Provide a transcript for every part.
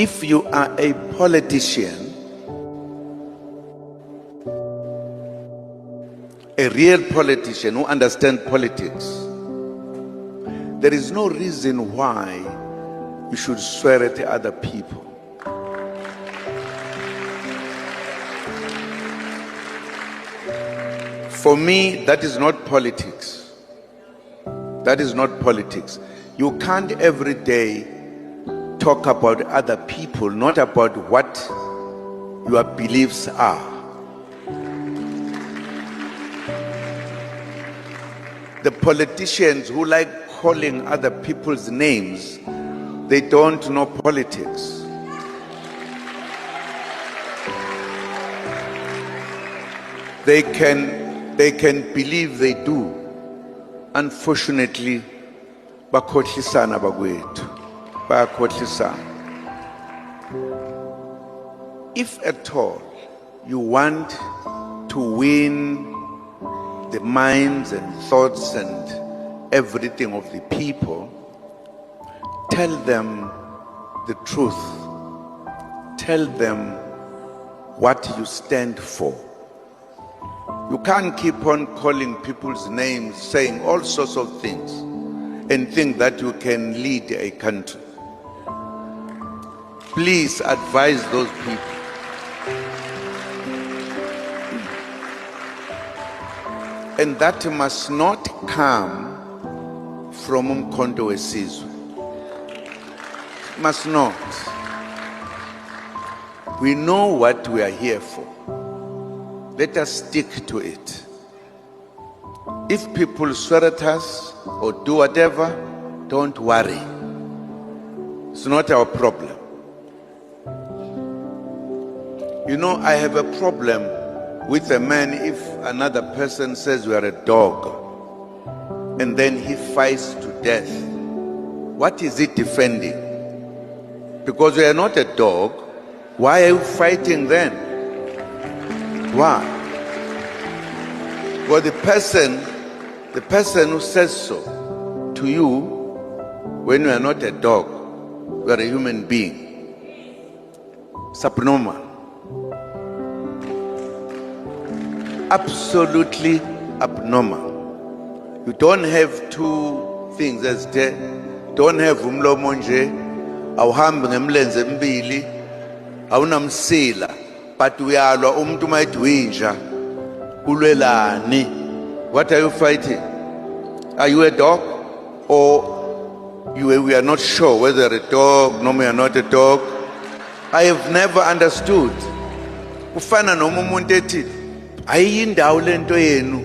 If you are a politician, a real politician who understands politics, there is no reason why you should swear at other people. For me, that is not politics. That is not politics. You can't every day talk about other people, not about what your beliefs are. The politicians who like calling other people's names, they don't know politics. They can believe they do. Unfortunately, bakhohlisana bakwethu. Bayakhohlisana. If at all you want to win the minds and thoughts and everything of the people, tell them the truth. Tell them what you stand for. You can't keep on calling people's names, saying all sorts of things, and think that you can lead a country. Please advise those people. And that must not come from Umkhonto wesizwe. Must not. We know what we are here for. Let us stick to it. If people swear at us or do whatever, don't worry. It's not our problem. You know, I have a problem with a man if another person says we are a dog and then he fights to death. What is he defending? Because we are not a dog, why are you fighting then? Why? Well, the person who says so to you, when you are not a dog, you are a human being. It's abnormal. Absolutely abnormal. You don't have two things as there. Don't have umlomo nje, awuhambi ngemlenze embili, awunamsila. But we are umuntu mayithi winja ulwelani. What are you fighting? Are you a dog? Or we are not sure whether a dog, no, we are not a dog. I have never understood. Ufana noma umuntu ethi ayindawo lento yenu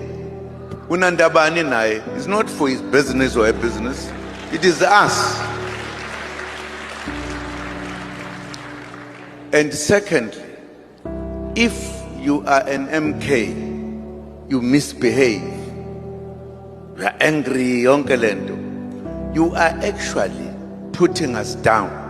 unandabani naye. It's not for his business or her business. It is us. And secondly, if you are an MK, you misbehave, you are angry, yonke lento, you are actually putting us down.